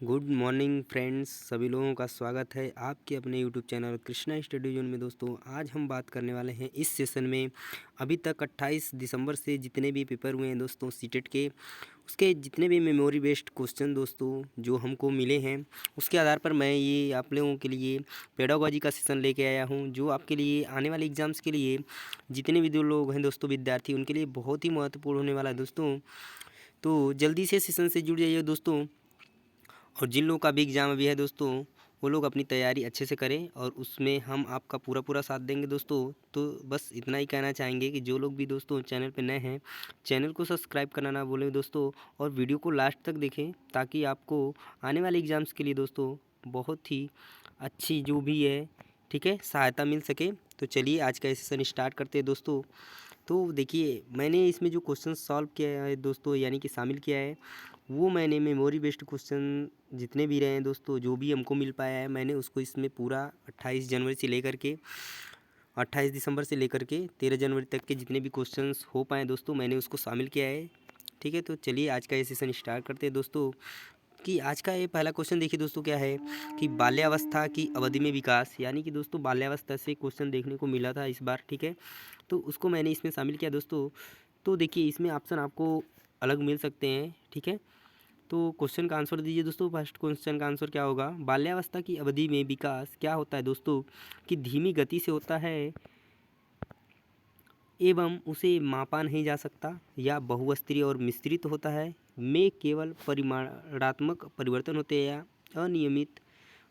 Good morning friends, सभी लोगों का स्वागत है आपके अपने YouTube channel Krishna study zone में। दोस्तों आज हम बात करने वाले हैं इस सेशन में अभी तक 28 दिसंबर से जितने भी पेपर हुए हैं दोस्तों सीटेट के, उसके जितने भी मेमोरी बेस्ड क्वेश्चन दोस्तों जो हमको मिले हैं, उसके आधार पर मैं ये आप लोगों के लिए पेडागोजी का सेशन लेके आया हूँ, जो आपके लिए आने वाले एग्ज़ाम्स के लिए जितने भी दो लोग हैं दोस्तों विद्यार्थी, उनके लिए बहुत ही महत्वपूर्ण होने वाला है दोस्तों। तो जल्दी से सेशन से जुड़ जाइए दोस्तों। और जिन लोगों का भी एग्ज़ाम अभी है दोस्तों, वो लोग अपनी तैयारी अच्छे से करें और उसमें हम आपका पूरा पूरा साथ देंगे दोस्तों। तो बस इतना ही कहना चाहेंगे कि जो लोग भी दोस्तों चैनल पर नए हैं, चैनल को सब्सक्राइब करना ना भूलें दोस्तों, और वीडियो को लास्ट तक देखें ताकि आपको आने वाले एग्ज़ाम्स के लिए दोस्तों बहुत ही अच्छी जो भी है, ठीक है, सहायता मिल सके। तो चलिए आज का सेशन स्टार्ट करते हैं दोस्तों। तो देखिए मैंने इसमें जो क्वेश्चन सॉल्व किया है दोस्तों, यानी कि शामिल किया है, वो मैंने मेमोरी बेस्ड क्वेश्चन जितने भी रहे हैं दोस्तों, जो भी हमको मिल पाया है, मैंने उसको इसमें पूरा 28 जनवरी से लेकर के 28 दिसंबर से लेकर के 13 जनवरी तक के जितने भी क्वेश्चंस हो पाए दोस्तों, मैंने उसको शामिल किया है। ठीक है, तो चलिए आज का ये सेशन स्टार्ट करते हैं दोस्तों। कि आज का ये पहला क्वेश्चन देखिए दोस्तों, क्या है कि बाल्यावस्था की अवधि में विकास, यानी कि दोस्तों बाल्यावस्था से क्वेश्चन देखने को मिला था इस बार। ठीक है, तो उसको मैंने इसमें शामिल किया दोस्तों। तो देखिए इसमें ऑप्शन आपको अलग मिल सकते हैं। ठीक है, तो क्वेश्चन का आंसर दीजिए दोस्तों। फर्स्ट क्वेश्चन का आंसर क्या होगा? बाल्यावस्था की अवधि में विकास क्या होता है दोस्तों? कि धीमी गति से होता है एवं उसे मापा नहीं जा सकता, या बहुस्तरीय और मिश्रित होता है, में केवल परिमाणात्मक परिवर्तन होते हैं, या अनियमित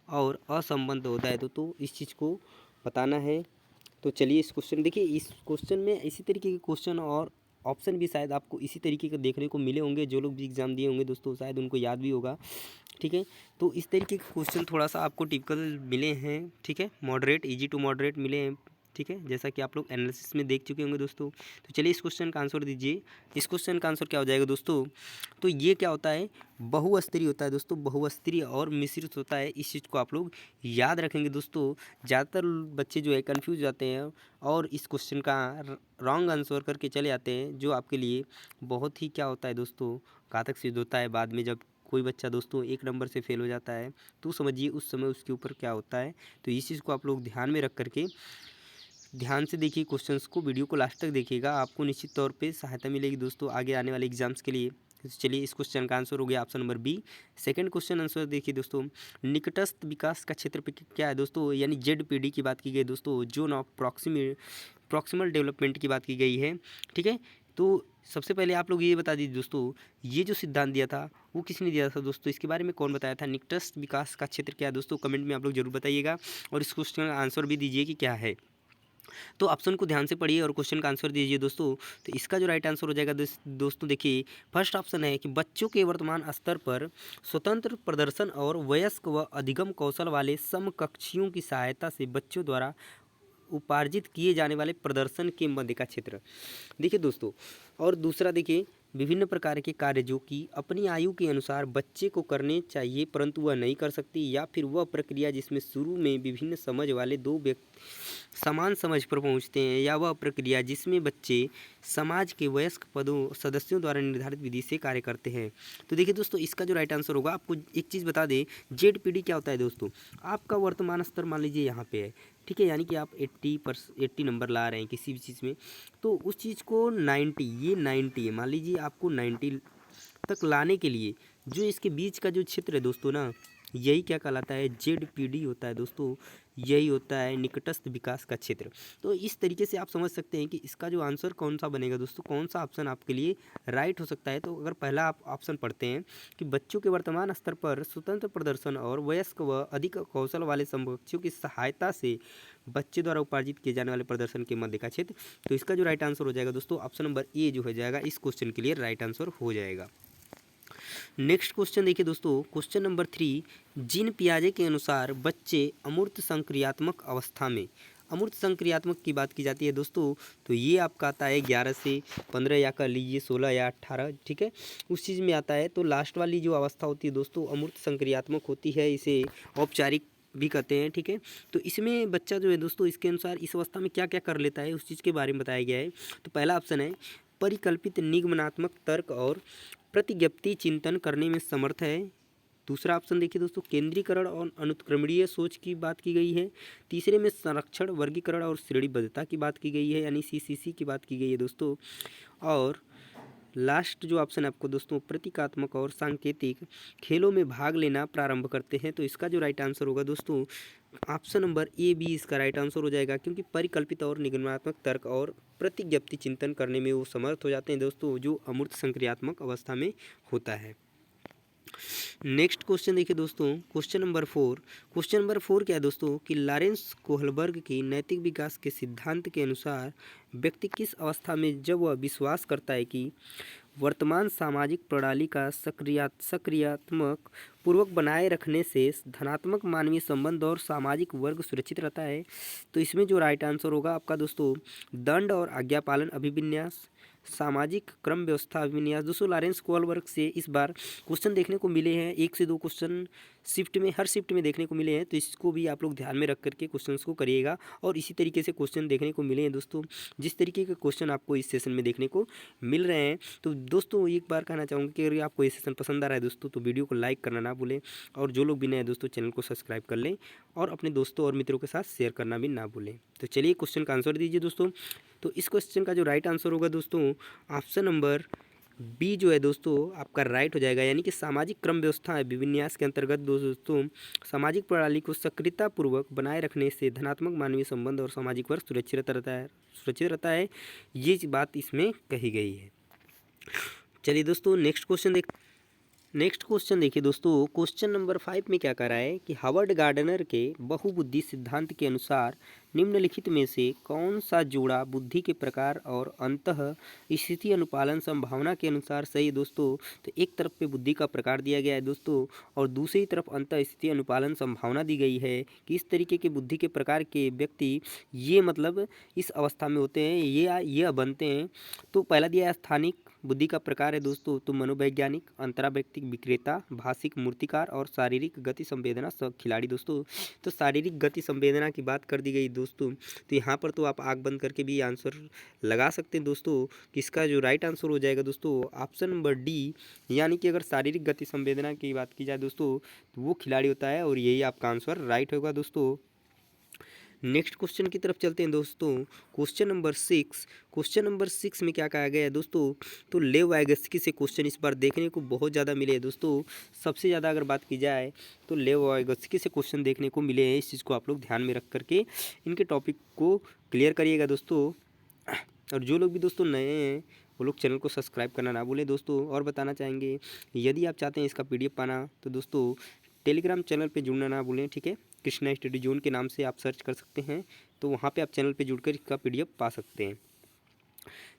और असंबद्ध होता है। तो इस चीज़ को बताना है। तो चलिए इस क्वेश्चन देखिए, इस क्वेश्चन में इसी तरीके के क्वेश्चन और ऑप्शन भी शायद आपको इसी तरीके के देखने को मिले होंगे। जो लोग भी एग्ज़ाम दिए होंगे दोस्तों, शायद उनको याद भी होगा। ठीक है, तो इस तरीके के क्वेश्चन थोड़ा सा आपको टिपिकल मिले हैं। ठीक है, मॉडरेट, इजी टू मॉडरेट मिले हैं। ठीक है, जैसा कि आप लोग एनालिसिस में देख चुके होंगे दोस्तों। तो चलिए इस क्वेश्चन का आंसर दीजिए। इस क्वेश्चन का आंसर क्या हो जाएगा दोस्तों? तो ये क्या होता है? बहुस्तरीय होता है दोस्तों, बहुस्तरीय और मिश्रित होता है। इस चीज़ को आप लोग याद रखेंगे दोस्तों। ज़्यादातर बच्चे जो है कन्फ्यूज जाते हैं और इस क्वेश्चन का रॉन्ग आंसर करके चले आते हैं, जो आपके लिए बहुत ही क्या होता है दोस्तों, घातक सिद्ध होता है। बाद में जब कोई बच्चा दोस्तों एक नंबर से फेल हो जाता है, तो समझिए उस समय उसके ऊपर क्या होता है। तो इस चीज़ को आप लोग ध्यान में रख करके ध्यान से देखिए क्वेश्चंस को, वीडियो को लास्ट तक देखिएगा, आपको निश्चित तौर पे सहायता मिलेगी दोस्तों आगे आने वाले एग्जाम्स के लिए। तो चलिए इस क्वेश्चन का आंसर हो गया option number B. Second question answer देखिए दोस्तों, निकटस्थ विकास का क्षेत्र क्या है दोस्तों? यानी जेडपीडी की बात की गई दोस्तों, जोन ऑफ प्रॉक्सिमल डेवलपमेंट की बात की गई है। ठीक है, तो सबसे पहले आप लोग ये बता दीजिए दोस्तों, ये जो सिद्धांत दिया था वो किसने दिया था दोस्तों? इसके बारे में कौन बताया था? निकटस्थ विकास का क्षेत्र क्या है दोस्तों? कमेंट में आप लोग जरूर बताइएगा, और इस क्वेश्चन का आंसर भी दीजिए कि क्या है। तो ऑप्शन को ध्यान से पढ़िए और क्वेश्चन का आंसर दीजिए दोस्तों। तो इसका जो राइट आंसर हो जाएगा दोस्तों, देखिए फर्स्ट ऑप्शन है कि बच्चों के वर्तमान स्तर पर स्वतंत्र प्रदर्शन और वयस्क व अधिगम कौशल वाले समकक्षियों की सहायता से बच्चों द्वारा उपार्जित किए जाने वाले प्रदर्शन के मध्य का क्षेत्र। देखिए दोस्तों, और दूसरा देखिए, विभिन्न प्रकार के कार्य जो कि अपनी आयु के अनुसार बच्चे को करने चाहिए परंतु वह नहीं कर सकती, या फिर वह प्रक्रिया जिसमें शुरू में विभिन्न समझ वाले दो व्यक्ति समान समझ पर पहुंचते हैं, या वह प्रक्रिया जिसमें बच्चे समाज के वयस्क पदों सदस्यों द्वारा निर्धारित विधि से कार्य करते हैं। तो देखिए दोस्तों, इसका जो राइट आंसर होगा, आपको एक चीज़ बता दें, जेडपीडी क्या होता है दोस्तों? आपका वर्तमान स्तर मान लीजिए यहाँ पे है। ठीक है, यानी कि आप 80 नंबर ला रहे हैं किसी भी चीज़ में, तो उस चीज़ को 90, ये 90 है, मान लीजिए आपको 90 तक लाने के लिए जो इसके बीच का जो क्षेत्र है दोस्तों ना, यही क्या कहलाता है? जेडपीडी होता है दोस्तों। यही होता है निकटस्थ विकास का क्षेत्र। तो इस तरीके से आप समझ सकते हैं कि इसका जो आंसर कौन सा बनेगा दोस्तों, कौन सा ऑप्शन आपके लिए राइट हो सकता है। तो अगर पहला आप ऑप्शन पढ़ते हैं कि बच्चों के वर्तमान स्तर पर स्वतंत्र प्रदर्शन और वयस्क व अधिक कौशल वाले समकक्षों की सहायता से बच्चे द्वारा उपार्जित किए जाने वाले प्रदर्शन के मध्य का क्षेत्र, तो इसका जो राइट आंसर हो जाएगा दोस्तों, ऑप्शन नंबर ए जो हो जाएगा इस क्वेश्चन के लिए राइट आंसर हो जाएगा। नेक्स्ट क्वेश्चन देखिए दोस्तों, क्वेश्चन नंबर 3, जीन पियाजे के अनुसार बच्चे अमूर्त संक्रियात्मक अवस्था में, अमूर्त संक्रियात्मक की बात की जाती है दोस्तों, तो ये आपका आता है 11 से 15, या कर लीजिए 16 या 18। ठीक है, उस चीज़ में आता है। तो लास्ट वाली जो अवस्था होती है दोस्तों, अमूर्त संक्रियात्मक होती है, इसे औपचारिक भी कहते हैं। ठीक है, तो इसमें बच्चा जो है दोस्तों, इसके अनुसार इस अवस्था में क्या क्या कर लेता है, उस चीज़ के बारे में बताया गया है। तो पहला ऑप्शन है, परिकल्पित निगमनात्मक तर्क और प्रतिज्ञप्ति चिंतन करने में समर्थ है। दूसरा ऑप्शन देखिए दोस्तों, केंद्रीकरण और अनुत्क्रमणीय सोच की बात की गई है। तीसरे में संरक्षण, वर्गीकरण और श्रेणीबद्धता की बात की गई है, यानी सीसीसी की बात की गई है दोस्तों। और लास्ट जो ऑप्शन है आपको दोस्तों, प्रतीकात्मक और सांकेतिक खेलों में भाग लेना प्रारंभ करते हैं। तो इसका जो राइट आंसर होगा दोस्तों, ऑप्शन नंबर ए बी इसका राइट आंसर हो जाएगा, क्योंकि परिकल्पित और निगमनात्मक तर्क और प्रतिज्ञप्ति चिंतन करने में वो समर्थ हो जाते हैं दोस्तों, जो अमूर्त संक्रियात्मक अवस्था में होता है। नेक्स्ट क्वेश्चन देखिए दोस्तों, क्वेश्चन नंबर 4। क्वेश्चन नंबर 4 क्या है दोस्तों, कि लॉरेंस कोहलबर्ग की नैतिक विकास के सिद्धांत के अनुसार व्यक्ति किस अवस्था में, जब वह विश्वास करता है कि वर्तमान सामाजिक प्रणाली का सक्रियात्मक पूर्वक बनाए रखने से धनात्मक मानवीय संबंध और सामाजिक वर्ग सुरक्षित रहता है। तो इसमें जो राइट आंसर होगा आपका दोस्तों, दंड और आज्ञा पालन अभिविन्यास, सामाजिक क्रम व्यवस्था अभिविन्यास। दोस्तों लॉरेंस कोहलबर्ग से इस बार क्वेश्चन देखने को मिले हैं, 1 से 2 क्वेश्चन शिफ्ट में, हर शिफ्ट में देखने को मिले हैं। तो इसको भी आप लोग ध्यान में रख करके क्वेश्चंस को करिएगा। और इसी तरीके से क्वेश्चन देखने को मिले हैं दोस्तों, जिस तरीके के क्वेश्चन आपको इस सेशन में देखने को मिल रहे हैं। तो दोस्तों एक बार कहना चाहूँगा कि अगर आपको ये सेशन पसंद आ रहा है दोस्तों, तो वीडियो को लाइक करना ना भूलें, और जो लोग भी नए हैं दोस्तों चैनल को सब्सक्राइब कर लें, और अपने दोस्तों और मित्रों के साथ शेयर करना भी ना भूलें। तो चलिए क्वेश्चन का आंसर दीजिए दोस्तों। तो इस क्वेश्चन का जो राइट आंसर होगा दोस्तों, ऑप्शन नंबर बी जो है दोस्तों आपका राइट हो जाएगा, यानी कि सामाजिक क्रम व्यवस्था विन्यास के अंतर्गत दोस्तों सामाजिक प्रणाली को सक्रियतापूर्वक बनाए रखने से धनात्मक मानवीय संबंध और सामाजिक वर्ग सुरक्षित रहता है। ये बात इसमें कही गई है। चलिए दोस्तों नेक्स्ट क्वेश्चन देखिए दोस्तों, क्वेश्चन नंबर 5 में क्या कह रहा है कि हावर्ड गार्डनर के बहुबुद्धि सिद्धांत के अनुसार निम्नलिखित में से कौन सा जोड़ा बुद्धि के प्रकार और अंतः स्थिति अनुपालन संभावना के अनुसार सही है दोस्तों। तो एक तरफ पे बुद्धि का प्रकार दिया गया है दोस्तों, और दूसरी तरफ अंतः स्थिति अनुपालन संभावना दी गई है कि इस तरीके के बुद्धि के प्रकार के व्यक्ति ये मतलब इस अवस्था में होते हैं, ये बनते हैं। तो पहला दिया है स्थानिक बुद्धि का प्रकार है दोस्तों, तो मनोवैज्ञानिक, अंतरावैयक्तिक विक्रेता, भाषिक मूर्तिकार और शारीरिक गति संवेदना सब खिलाड़ी दोस्तों। तो शारीरिक गति संवेदना की बात कर दी गई दोस्तों। तो यहाँ पर तो आप आँख बंद करके भी आंसर लगा सकते हैं दोस्तों, कि इसका जो राइट आंसर हो जाएगा दोस्तों ऑप्शन नंबर डी, यानी कि अगर शारीरिक गति संवेदना की बात की जाए दोस्तों, तो वो खिलाड़ी होता है, और यही आपका आंसर राइट होगा दोस्तों। नेक्स्ट क्वेश्चन की तरफ चलते हैं दोस्तों, क्वेश्चन नंबर 6 में क्या कहा गया है दोस्तों। तो लेव वाइगस्की से क्वेश्चन इस बार देखने को बहुत ज़्यादा मिले हैं दोस्तों। सबसे ज़्यादा अगर बात की जाए तो लेव वाइगस्की से क्वेश्चन देखने को मिले हैं। इस चीज़ को आप लोग ध्यान में रख करके इनके टॉपिक को क्लियर करिएगा दोस्तों। और जो लोग भी दोस्तों नए हैं वो लोग चैनल को सब्सक्राइब करना ना भूलें दोस्तों। और बताना चाहेंगे, यदि आप चाहते हैं इसका PDF पाना, तो दोस्तों टेलीग्राम चैनल पे जुड़ना ना भूलें, ठीक है। कृष्णा स्टडी जोन के नाम से आप सर्च कर सकते हैं, तो वहाँ पे आप चैनल पे जुड़कर इसका PDF पा सकते हैं।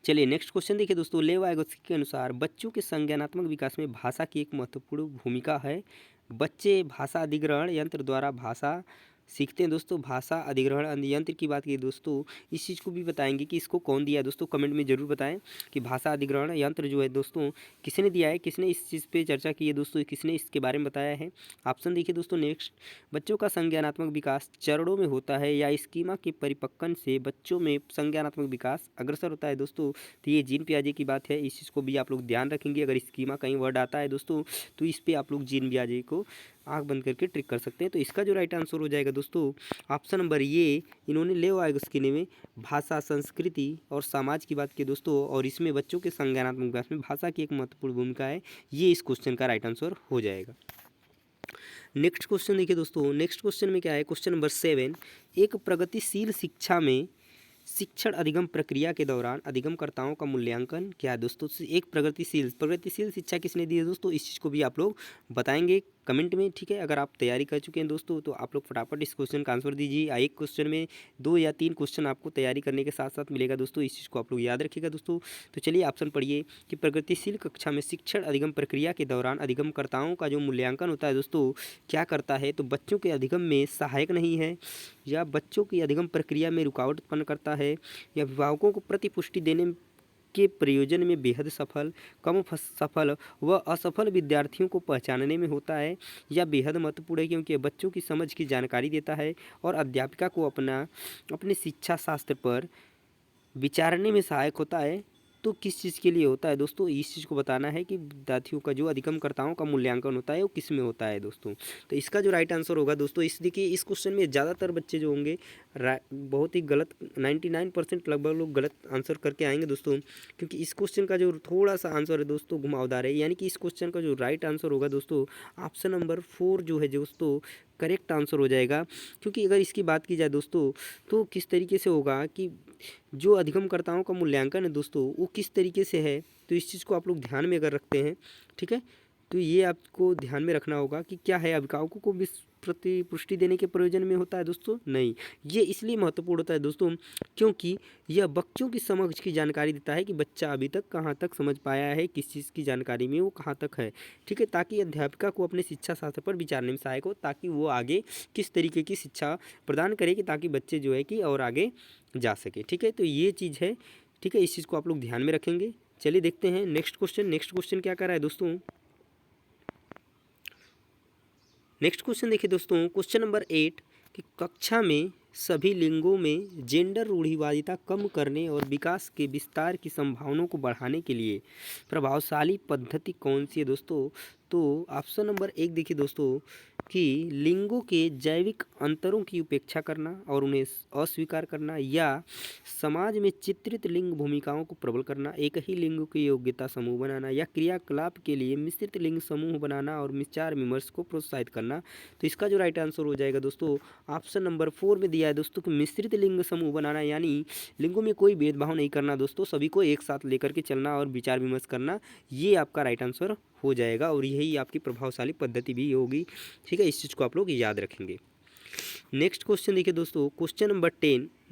चलिए नेक्स्ट क्वेश्चन देखिए दोस्तों, लेव वाइगस्की के अनुसार बच्चों के संज्ञानात्मक विकास में भाषा की एक महत्वपूर्ण भूमिका है। बच्चे भाषा अधिग्रहण यंत्र द्वारा भाषा सीखते हैं दोस्तों। भाषा अधिग्रहण यंत्र की बात की दोस्तों, इस चीज़ को भी बताएंगे कि इसको कौन दिया है दोस्तों, कमेंट में ज़रूर बताएं कि भाषा अधिग्रहण यंत्र जो है दोस्तों किसने दिया है, किसने इस चीज़ पे चर्चा की है दोस्तों, किसने इसके बारे में बताया है। ऑप्शन देखिए दोस्तों, नेक्स्ट, बच्चों का संज्ञानात्मक विकास चरणों में होता है या स्कीमा के परिपक्वन से बच्चों में संज्ञानात्मक विकास अग्रसर होता है दोस्तों। तो ये जीन पियाजे की बात है, इस चीज़ को भी आप लोग ध्यान रखेंगे। अगर स्कीमा कहीं वर्ड आता है दोस्तों, तो इस पर आप लोग जीन पियाजे को आँख बंद करके ट्रिक कर सकते हैं। तो इसका जो राइट आंसर हो जाएगा दोस्तों ऑप्शन नंबर ये, इन्होंने लेव वाइगस्की ने में भाषा, संस्कृति और समाज की बात की दोस्तों, और इसमें बच्चों के संज्ञानात्मक विकास में भाषा की एक महत्वपूर्ण भूमिका है। ये इस क्वेश्चन का राइट आंसर हो जाएगा। नेक्स्ट क्वेश्चन देखिए दोस्तों, नेक्स्ट क्वेश्चन में क्या है, क्वेश्चन नंबर 7, एक प्रगतिशील शिक्षा में शिक्षण अधिगम प्रक्रिया के दौरान अधिगमकर्ताओं का मूल्यांकन क्या है दोस्तों। एक प्रगतिशील शिक्षा किसने दी है दोस्तों, इस चीज़ को भी आप लोग बताएंगे कमेंट में, ठीक है। अगर आप तैयारी कर चुके हैं दोस्तों, तो आप लोग फटाफट इस क्वेश्चन का आंसर दीजिए। एक क्वेश्चन में 2 या 3 क्वेश्चन आपको तैयारी करने के साथ साथ मिलेगा दोस्तों, इस चीज़ को आप लोग याद रखिएगा दोस्तों। तो चलिए ऑप्शन पढ़िए कि प्रगतिशील कक्षा में शिक्षण अधिगम प्रक्रिया के दौरान अधिगमकर्ताओं का जो मूल्यांकन होता है दोस्तों, क्या करता है, तो बच्चों के अधिगम में सहायक नहीं है, या बच्चों की अधिगम प्रक्रिया में रुकावट उत्पन्न करता है, या अभिभावकों को प्रतिपुष्टि देने के प्रयोजन में बेहद सफल, कम सफल व असफल विद्यार्थियों को पहचानने में होता है, या बेहद महत्वपूर्ण है क्योंकि बच्चों की समझ की जानकारी देता है और अध्यापिका को अपने शिक्षा शास्त्र पर विचारने में सहायक होता है। तो किस चीज़ के लिए होता है दोस्तों, इस चीज़ को बताना है कि विद्यार्थियों का जो अधिगमकर्ताओं का मूल्यांकन होता है वो किस में होता है दोस्तों। तो इसका जो राइट आंसर होगा दोस्तों, इस देखिए इस क्वेश्चन में ज़्यादातर बच्चे जो होंगे बहुत ही गलत 99% लगभग लोग गलत आंसर करके आएंगे दोस्तों, क्योंकि इस क्वेश्चन का जो थोड़ा सा आंसर है दोस्तों घुमावदार है। यानी कि इस क्वेश्चन का जो राइट आंसर होगा दोस्तों, ऑप्शन नंबर 4 जो है दोस्तों करेक्ट आंसर हो जाएगा। क्योंकि अगर इसकी बात की जाए दोस्तों, तो किस तरीके से होगा कि जो अधिगमकर्ताओं का मूल्यांकन है दोस्तों वो किस तरीके से है, तो इस चीज़ को आप लोग ध्यान में अगर रखते हैं, ठीक है, तो ये आपको ध्यान में रखना होगा कि क्या है, अभिभावकों को पुष्टि देने के प्रयोजन में होता है दोस्तों, नहीं। ये इसलिए महत्वपूर्ण होता है दोस्तों क्योंकि यह बच्चों की समझ की जानकारी देता है कि बच्चा अभी तक कहाँ तक समझ पाया है, किस चीज़ की जानकारी में वो कहाँ तक है, ठीक है, ताकि अध्यापिका को अपने शिक्षा शास्त्र पर विचारने में सहायक हो, ताकि वो आगे किस तरीके की शिक्षा प्रदान करे कि ताकि बच्चे जो है कि और आगे जा सके, ठीक है। तो ये चीज़ है, ठीक है, इस चीज़ को आप लोग ध्यान में रखेंगे। चलिए देखते हैं नेक्स्ट क्वेश्चन। नेक्स्ट क्वेश्चन क्या कर रहा है दोस्तों, नेक्स्ट क्वेश्चन देखिए दोस्तों, क्वेश्चन नंबर 8 कि कक्षा में सभी लिंगों में जेंडर रूढ़िवादिता कम करने और विकास के विस्तार की संभावनाओं को बढ़ाने के लिए प्रभावशाली पद्धति कौन सी है दोस्तों। तो ऑप्शन नंबर 1 देखिए दोस्तों कि लिंगों के जैविक अंतरों की उपेक्षा करना और उन्हें अस्वीकार करना, या समाज में चित्रित लिंग भूमिकाओं को प्रबल करना, एक ही लिंग की योग्यता समूह बनाना, या क्रियाकलाप के लिए मिश्रित लिंग समूह बनाना और विचार विमर्श को प्रोत्साहित करना। तो इसका जो राइट आंसर हो जाएगा दोस्तों, ऑप्शन नंबर 4 में दिया है दोस्तों कि मिश्रित लिंग समूह बनाना, यानी लिंगों में कोई भेदभाव नहीं करना दोस्तों, सभी को एक साथ लेकर के चलना और विचार विमर्श करना, ये आपका राइट आंसर हो जाएगा और यही आपकी प्रभावशाली पद्धति भी होगी, ठीक है। इस चीज़ को आप लोग याद रखेंगे। नेक्स्ट क्वेश्चन देखिए दोस्तों, क्वेश्चन नंबर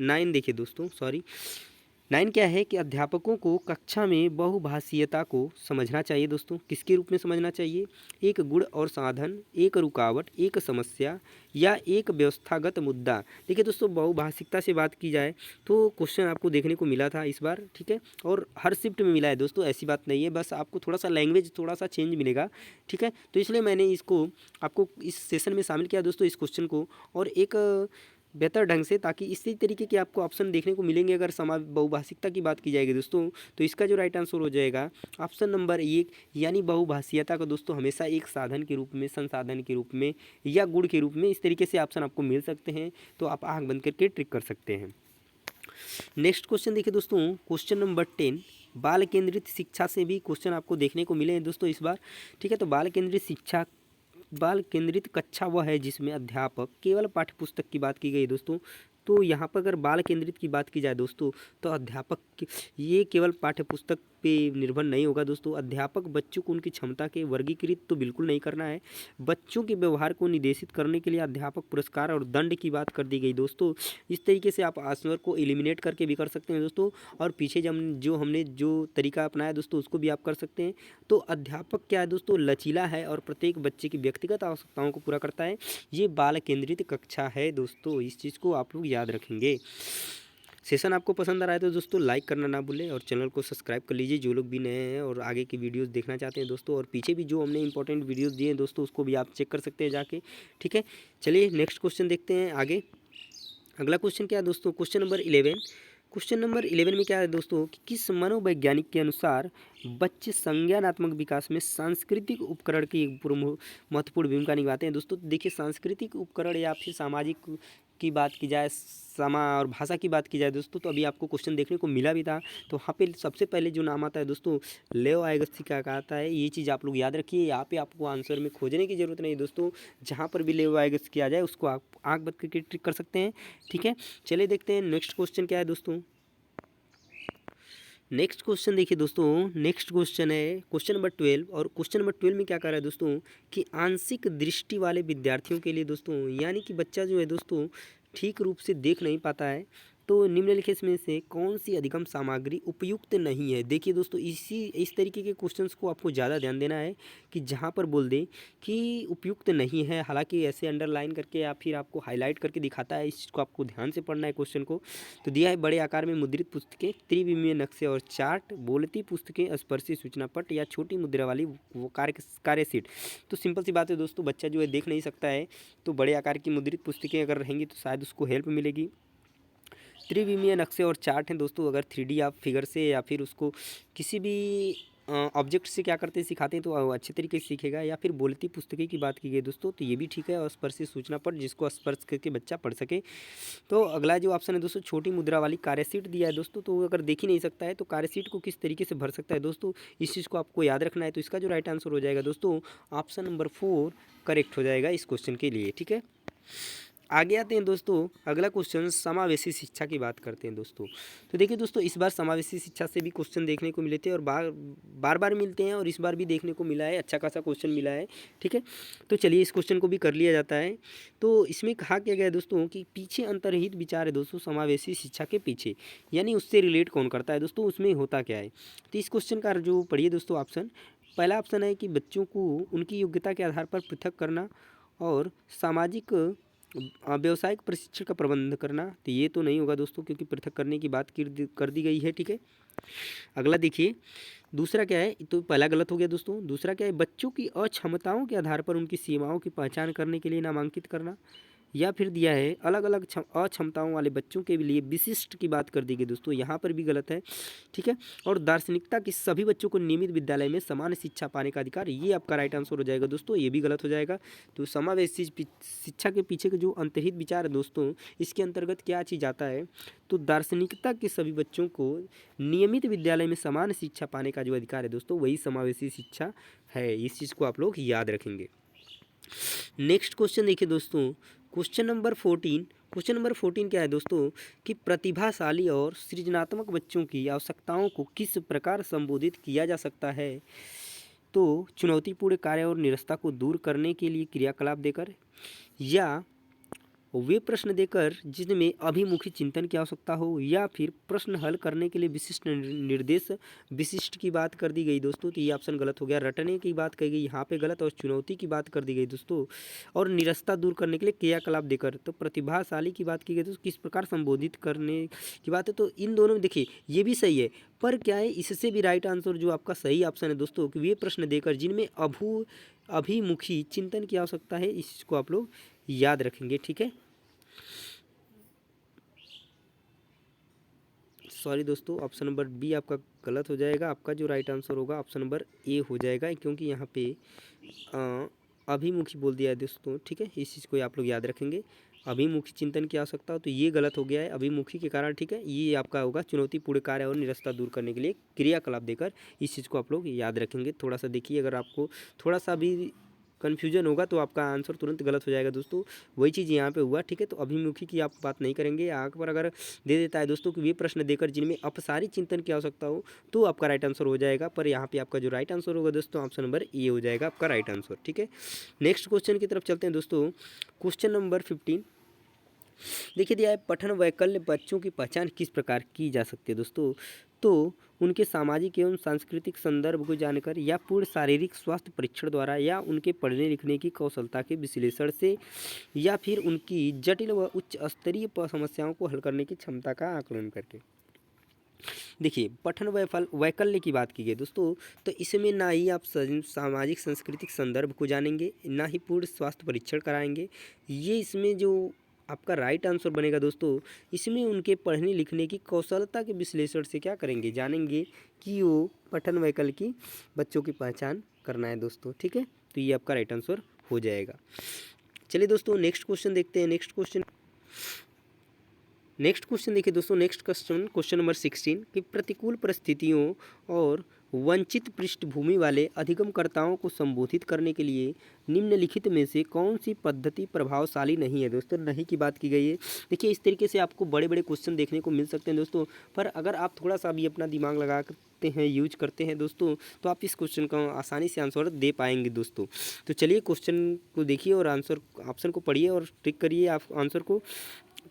9 देखिए दोस्तों, सॉरी 9 क्या है कि अध्यापकों को कक्षा में बहुभाषीयता को समझना चाहिए दोस्तों, किसके रूप में समझना चाहिए, एक गुण और साधन, एक रुकावट, एक समस्या, या एक व्यवस्थागत मुद्दा। देखिए दोस्तों बहुभाषिकता से बात की जाए तो क्वेश्चन आपको देखने को मिला था इस बार, ठीक है, और हर शिफ्ट में मिला है दोस्तों, ऐसी बात नहीं है, बस आपको थोड़ा सा लैंग्वेज थोड़ा सा चेंज मिलेगा, ठीक है। तो इसलिए मैंने इसको आपको इस सेशन में शामिल किया दोस्तों, इस क्वेश्चन को, और एक बेहतर ढंग से, ताकि इसी तरीके के आपको ऑप्शन देखने को मिलेंगे अगर समाज बहुभाषिकता की बात की जाएगी दोस्तों। तो इसका जो राइट आंसर हो जाएगा ऑप्शन नंबर 1, यानी बहुभाषीयता को दोस्तों हमेशा एक साधन के रूप में, संसाधन के रूप में, या गुण के रूप में, इस तरीके से ऑप्शन आपको मिल सकते हैं, तो आप आँख बंद करके ट्रिक कर सकते हैं। नेक्स्ट क्वेश्चन देखिए दोस्तों, क्वेश्चन नंबर 10, बाल केंद्रित शिक्षा से भी क्वेश्चन आपको देखने को मिले हैं दोस्तों इस बार, ठीक है। तो बाल केंद्रित कक्षा वह है जिसमें अध्यापक केवल पाठ्यपुस्तक की बात की गई दोस्तों। तो यहाँ पर अगर बाल केंद्रित की बात की जाए दोस्तों, तो ये केवल पाठ्यपुस्तक पे निर्भर नहीं होगा दोस्तों। अध्यापक बच्चों को उनकी क्षमता के वर्गीकृत तो बिल्कुल नहीं करना है, बच्चों के व्यवहार को निर्देशित करने के लिए अध्यापक पुरस्कार और दंड की बात कर दी गई दोस्तों। इस तरीके से आप आंसर को एलिमिनेट करके भी कर सकते हैं दोस्तों, और पीछे जब हमने जो तरीका अपनाया दोस्तों उसको भी आप कर सकते हैं। तो अध्यापक क्या है दोस्तों, लचीला है और प्रत्येक बच्चे की व्यक्तिगत आवश्यकताओं को पूरा करता है। ये बाल केंद्रित कक्षा है दोस्तों, इस चीज़ को आप लोग याद रखेंगे। सेशन आपको पसंद आ रहा है तो दोस्तों लाइक करना ना भूलें और चैनल को सब्सक्राइब कर लीजिए जो लोग भी नए हैं और आगे की वीडियोस देखना चाहते हैं दोस्तों, और पीछे भी जो हमने इंपॉर्टेंट वीडियोस दिए हैं दोस्तों उसको भी आप चेक कर सकते हैं जाके, ठीक है। चलिए नेक्स्ट क्वेश्चन देखते हैं आगे। अगला क्वेश्चन क्या है दोस्तों, क्वेश्चन नंबर 11। क्वेश्चन नंबर 11 में क्या है दोस्तों कि किस मनोवैज्ञानिक के अनुसार बच्चे संज्ञानात्मक विकास में सांस्कृतिक उपकरण की एक महत्वपूर्ण भूमिका निभाते हैं दोस्तों। देखिए सांस्कृतिक उपकरण या फिर सामाजिक की बात की जाए, समा और भाषा की बात की जाए दोस्तों, तो अभी आपको क्वेश्चन देखने को मिला भी था। तो वहाँ पे सबसे पहले जो नाम आता है दोस्तों लेओ वाइगस्की का आता है, ये चीज़ आप लोग याद रखिए। यहाँ पे आपको आंसर में खोजने की ज़रूरत नहीं दोस्तों, जहाँ पर भी लेओ वाइगस्की आ जाए उसको आप आँख बंद करके ट्रिक कर सकते हैं, ठीक है। चलिए देखते हैं नेक्स्ट क्वेश्चन क्या है दोस्तों। नेक्स्ट क्वेश्चन देखिए दोस्तों, नेक्स्ट क्वेश्चन है क्वेश्चन नंबर 12, और क्वेश्चन नंबर 12 में क्या कर रहा है दोस्तों कि आंशिक दृष्टि वाले विद्यार्थियों के लिए दोस्तों, यानी कि बच्चा जो है दोस्तों ठीक रूप से देख नहीं पाता है, तो निम्नलिखित में से कौन सी अधिगम सामग्री उपयुक्त नहीं है। देखिए दोस्तों इस तरीके के क्वेश्चंस को आपको ज़्यादा ध्यान देना है कि जहाँ पर बोल दे कि उपयुक्त नहीं है, हालांकि ऐसे अंडरलाइन करके या फिर आपको हाईलाइट करके दिखाता है, इस चीज़ को आपको ध्यान से पढ़ना है क्वेश्चन को। तो दिया है बड़े आकार में मुद्रित पुस्तकें, त्रिविमीय नक्शे और चार्ट, बोलती पुस्तकें, स्पर्शी सूचना पट, या छोटी मुद्रा वाली वो कार्य शीट। तो सिंपल सी बात है दोस्तों, बच्चा जो है देख नहीं सकता है, तो बड़े आकार की मुद्रित पुस्तकें अगर रहेंगी तो शायद उसको हेल्प मिलेगी। त्रिविमीय नक्शे और चार्ट हैं दोस्तों। अगर 3D आप फिगर से या फिर उसको किसी भी ऑब्जेक्ट से क्या करते हैं सिखाते हैं तो अच्छे तरीके से सीखेगा। या फिर बोलती पुस्तकें की बात की गई दोस्तों तो ये भी ठीक है। स्पर्शी सूचना पट जिसको स्पर्श करके बच्चा पढ़ सके। तो अगला जो ऑप्शन है दोस्तों छोटी मुद्रा वाली कार्यशीट दिया है दोस्तों। तो अगर देख ही नहीं सकता है तो कार्यशीट को किस तरीके से भर सकता है दोस्तों, इस चीज़ को आपको याद रखना है। तो इसका जो राइट आंसर हो जाएगा दोस्तों ऑप्शन नंबर 4 करेक्ट हो जाएगा इस क्वेश्चन के लिए। ठीक है, आगे आते हैं दोस्तों। अगला क्वेश्चन समावेशी शिक्षा की बात करते हैं दोस्तों। तो देखिए दोस्तों इस बार समावेशी शिक्षा से भी क्वेश्चन देखने को मिले थे और बार बार मिलते हैं और इस बार भी देखने को मिला है, अच्छा खासा क्वेश्चन मिला है। ठीक है, तो चलिए इस क्वेश्चन को भी कर लिया जाता है। तो इसमें कहा क्या गया है दोस्तों कि पीछे अंतर्निहित विचार है दोस्तों समावेशी शिक्षा के पीछे, यानी उससे रिलेट कौन करता है दोस्तों, उसमें होता क्या है। तो इस क्वेश्चन का जो पढ़िए दोस्तों ऑप्शन, पहला ऑप्शन है कि बच्चों को उनकी योग्यता के आधार पर पृथक करना और सामाजिक व्यावसायिक प्रशिक्षण का प्रबंध करना। तो ये तो नहीं होगा दोस्तों क्योंकि पृथक करने की बात कर दी गई है। ठीक है, अगला देखिए दूसरा क्या है, तो पहला गलत हो गया दोस्तों। दूसरा क्या है, बच्चों की अक्षमताओं के आधार पर उनकी सीमाओं की पहचान करने के लिए नामांकित करना। या फिर दिया है अलग अलग अक्षमताओं वाले बच्चों के लिए विशिष्ट की बात कर दी गई दोस्तों, यहाँ पर भी गलत है। ठीक है, और दार्शनिकता की सभी बच्चों को नियमित विद्यालय में समान शिक्षा पाने का अधिकार, ये आपका राइट आंसर हो जाएगा दोस्तों, ये भी गलत हो जाएगा। तो समावेशी शिक्षा के पीछे के जो अंतर्निहित विचार है दोस्तों, इसके अंतर्गत क्या चीज़ आता है, तो दार्शनिकता के सभी बच्चों को नियमित विद्यालय में समान शिक्षा पाने का जो अधिकार है दोस्तों, वही समावेशी शिक्षा है। इस चीज़ को आप लोग याद रखेंगे। नेक्स्ट क्वेश्चन देखिए दोस्तों, क्वेश्चन नंबर 14। क्वेश्चन नंबर 14 क्या है दोस्तों कि प्रतिभाशाली और सृजनात्मक बच्चों की आवश्यकताओं को किस प्रकार संबोधित किया जा सकता है। तो चुनौतीपूर्ण कार्य और निरस्ता को दूर करने के लिए क्रियाकलाप देकर, या वे प्रश्न देकर जिनमें अभिमुखी चिंतन की आवश्यकता हो, या फिर प्रश्न हल करने के लिए विशिष्ट निर्देश विशिष्ट की बात कर दी गई दोस्तों। तो ये ऑप्शन गलत हो गया, रटने की बात कही गई यहाँ पे गलत, और चुनौती की बात कर दी गई दोस्तों, और निरस्ता दूर करने के लिए क्रियाकलाप देकर। तो प्रतिभाशाली की बात की गई तो किस प्रकार संबोधित करने की बात है, तो इन दोनों में देखिए ये भी सही है, पर क्या है इससे भी राइट आंसर जो आपका सही ऑप्शन है दोस्तों कि वे प्रश्न देकर जिनमें अभिमुखी चिंतन की आवश्यकता है, इस चीज़ को आप लोग याद रखेंगे। ठीक है, सॉरी दोस्तों, ऑप्शन नंबर बी आपका गलत हो जाएगा। आपका जो राइट आंसर होगा ऑप्शन नंबर ए हो जाएगा, क्योंकि यहाँ पे अभिमुखी बोल दिया है दोस्तों। ठीक है, इस चीज़ को आप लोग याद रखेंगे, अभिमुखी चिंतन की आवश्यकता हो, तो ये गलत हो गया है अभिमुखी के कारण। ठीक है, ये आपका होगा चुनौतीपूर्ण कार्य और निरस्ता दूर करने के लिए क्रियाकलाप देकर, इस चीज़ को आप लोग याद रखेंगे। थोड़ा सा देखिए, अगर आपको थोड़ा सा भी कन्फ्यूजन होगा तो आपका आंसर तुरंत गलत हो जाएगा दोस्तों, वही चीज़ यहाँ पे हुआ। ठीक है, तो अभिमुखी की आप बात नहीं करेंगे। आगे पर अगर दे देता है दोस्तों कि वे प्रश्न देकर जिनमें अपसारी चिंतन की आवश्यकता हो, तो आपका राइट आंसर हो जाएगा। पर यहाँ पे आपका जो राइट आंसर होगा दोस्तों ऑप्शन नंबर ए हो जाएगा आपका राइट आंसर। ठीक है, नेक्स्ट क्वेश्चन की तरफ चलते हैं दोस्तों। क्वेश्चन नंबर 15 देखिए दिया है, पठन वैकल्य बच्चों की पहचान किस प्रकार की जा सकती है दोस्तों। तो उनके सामाजिक एवं सांस्कृतिक संदर्भ को जानकर, या पूर्ण शारीरिक स्वास्थ्य परीक्षण द्वारा, या उनके पढ़ने लिखने की कौशलता के विश्लेषण से, या फिर उनकी जटिल व उच्च स्तरीय समस्याओं को हल करने की क्षमता का आकलन करके। देखिए पठन वैकल्य की बात की गई दोस्तों, तो इसमें ना ही आप सामाजिक सांस्कृतिक संदर्भ को जानेंगे, ना ही पूर्ण स्वास्थ्य परीक्षण कराएंगे। ये इसमें जो आपका राइट आंसर बनेगा दोस्तों, इसमें उनके पढ़ने लिखने की कौशलता के विश्लेषण से क्या करेंगे, जानेंगे कि वो पठन वैकल्य की बच्चों की पहचान करना है दोस्तों। ठीक है, तो ये आपका राइट आंसर हो जाएगा। चलिए दोस्तों नेक्स्ट क्वेश्चन देखते हैं। नेक्स्ट क्वेश्चन देखिए दोस्तों, नेक्स्ट क्वेश्चन नंबर 16 कि प्रतिकूल परिस्थितियों और वंचित पृष्ठभूमि वाले अधिगमकर्ताओं को संबोधित करने के लिए निम्नलिखित में से कौन सी पद्धति प्रभावशाली नहीं है। दोस्तों नहीं की बात की गई है। देखिए इस तरीके से आपको बड़े बड़े क्वेश्चन देखने को मिल सकते हैं दोस्तों, पर अगर आप थोड़ा सा भी अपना दिमाग लगाते हैं, यूज करते हैं दोस्तों, तो आप इस क्वेश्चन का आसानी से आंसर दे पाएंगे दोस्तों। तो चलिए क्वेश्चन को देखिए और आंसर ऑप्शन को पढ़िए और टिक करिए आप आंसर को।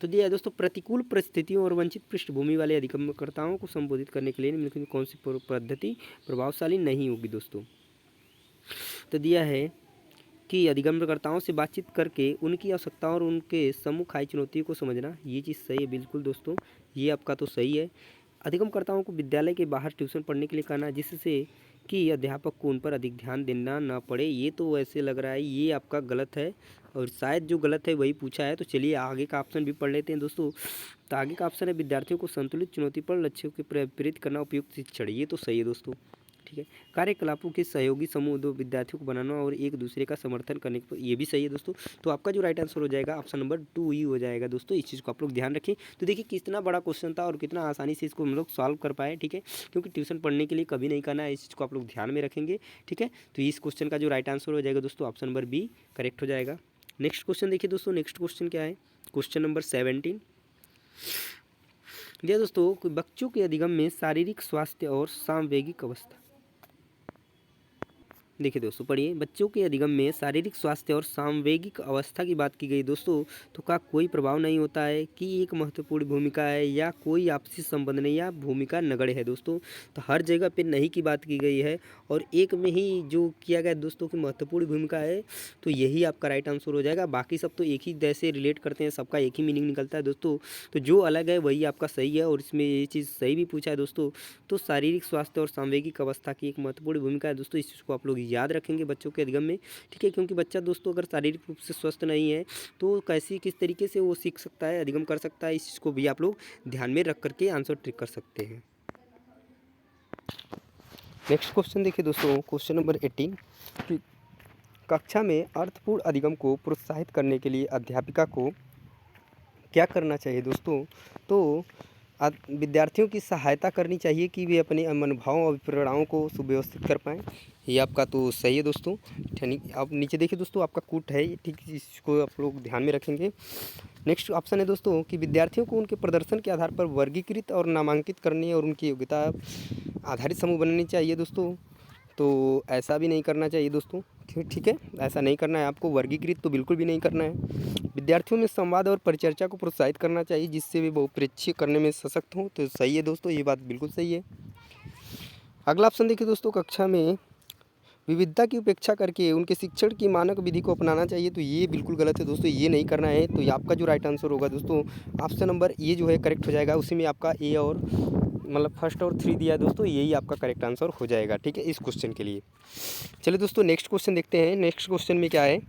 तो दिया है दोस्तों, प्रतिकूल परिस्थितियों और वंचित पृष्ठभूमि वाले अधिगमकर्ताओं को संबोधित करने के लिए निम्नलिखित में कौन सी पद्धति प्रभावशाली नहीं होगी दोस्तों। तो दिया है कि अधिगमकर्ताओं से बातचीत करके उनकी आवश्यकताओं और उनके सम्मुख आई चुनौतियों को समझना, ये चीज़ सही है बिल्कुल दोस्तों, ये आपका तो सही है। अधिगमकर्ताओं को विद्यालय के बाहर ट्यूशन पढ़ने के लिए कहना, जिससे कि अध्यापक को उन पर अधिक ध्यान देना ना पड़े। ये तो वैसे लग रहा है ये आपका गलत है, और शायद जो गलत है वही पूछा है। तो चलिए आगे का ऑप्शन भी पढ़ लेते हैं दोस्तों। तो आगे का ऑप्शन है विद्यार्थियों को संतुलित चुनौतीपूर्ण लक्ष्यों के प्रेरित करना उपयुक्त शिक्षण। ये तो सही है दोस्तों, ठीक है। कार्यकलापों के सहयोगी समूह दो विद्यार्थियों को बनाना और एक दूसरे का समर्थन करने के, ये भी सही है दोस्तों। तो आपका जो राइट आंसर हो जाएगा ऑप्शन नंबर 2 ही हो जाएगा दोस्तों। इस चीज़ को आप लोग ध्यान रखें। तो देखिए कितना बड़ा क्वेश्चन था और कितना आसानी से इसको हम लोग सॉल्व कर पाए, ठीक है। क्योंकि ट्यूशन पढ़ने के लिए कभी नहीं करना है, इस चीज़ को आप लोग ध्यान में रखेंगे, ठीक है। तो इस क्वेश्चन का जो राइट आंसर हो जाएगा दोस्तों ऑप्शन नंबर बी करेक्ट हो जाएगा। नेक्स्ट क्वेश्चन देखिए दोस्तों, नेक्स्ट क्वेश्चन क्या है, क्वेश्चन नंबर 17 ये दोस्तों, बच्चों के अधिगम में शारीरिक स्वास्थ्य और सामवेगिक अवस्था। देखिए दोस्तों पढ़िए, बच्चों के अधिगम में शारीरिक स्वास्थ्य और सामवेगिक अवस्था की बात की गई दोस्तों। तो का कोई प्रभाव नहीं होता है कि एक महत्वपूर्ण भूमिका है या कोई आपसी संबंध नहीं या भूमिका नगण्य है दोस्तों। तो हर जगह पे नहीं की बात की गई है और एक में ही जो किया गया दोस्तों की महत्वपूर्ण भूमिका है, तो यही आपका राइट आंसर हो जाएगा। बाकी सब तो एक ही जैसे रिलेट करते हैं, सबका एक ही मीनिंग निकलता है दोस्तों। तो जो अलग है वही आपका सही है और इसमें ये चीज़ सही भी पूछा है दोस्तों। तो शारीरिक स्वास्थ्य और सामवेगिक अवस्था की एक महत्वपूर्ण भूमिका है दोस्तों। इस चीज़ को आप लोग याद रखेंगे बच्चों के अधिगम में, ठीक है। क्योंकि बच्चा दोस्तों अगर शारीरिक रूप से स्वस्थ नहीं है तो कैसी किस तरीके से वो सीख सकता है, अधिगम कर सकता है, इस चीज़ को भी आप लोग ध्यान में रख करके आंसर ट्रिक कर सकते हैं। नेक्स्ट क्वेश्चन देखिए दोस्तों, क्वेश्चन नंबर 18 कि कक्षा में अर्थपूर्ण अधिगम को प्रोत्साहित करने के लिए अध्यापिका को क्या करना चाहिए दोस्तों। तो विद्यार्थियों की सहायता करनी चाहिए कि वे अपने अनुभवों और प्रेरणाओं को सुव्यवस्थित कर पाएँ। ये आपका तो सही है दोस्तों। ठीक, आप नीचे देखिए दोस्तों आपका कूट है, ठीक, इसको आप लोग ध्यान में रखेंगे। नेक्स्ट ऑप्शन है दोस्तों कि विद्यार्थियों को उनके प्रदर्शन के आधार पर वर्गीकृत और नामांकित करने और उनकी योग्यता आधारित समूह बनानी चाहिए दोस्तों। तो ऐसा भी नहीं करना चाहिए दोस्तों, ठीक है, ऐसा नहीं करना है आपको, वर्गीकृत तो बिल्कुल भी नहीं करना है। विद्यार्थियों में संवाद और परिचर्चा को प्रोत्साहित करना चाहिए जिससे वे बहुपरीक्षीय करने में सशक्त हों। तो सही है दोस्तों, ये बात बिल्कुल सही है। अगला ऑप्शन देखिए दोस्तों, कक्षा में विविधता की उपेक्षा करके उनके शिक्षण की मानक विधि को अपनाना चाहिए। तो ये बिल्कुल गलत है दोस्तों, ये नहीं करना है। तो ये आपका जो राइट आंसर होगा दोस्तों ऑप्शन नंबर ये जो है करेक्ट हो जाएगा। उसी में आपका ए और मतलब फर्स्ट और 3 दिया है दोस्तों, यही आपका करेक्ट आंसर हो जाएगा, ठीक है, इस क्वेश्चन के लिए। चलिए दोस्तों नेक्स्ट क्वेश्चन देखते हैं। नेक्स्ट क्वेश्चन में क्या है,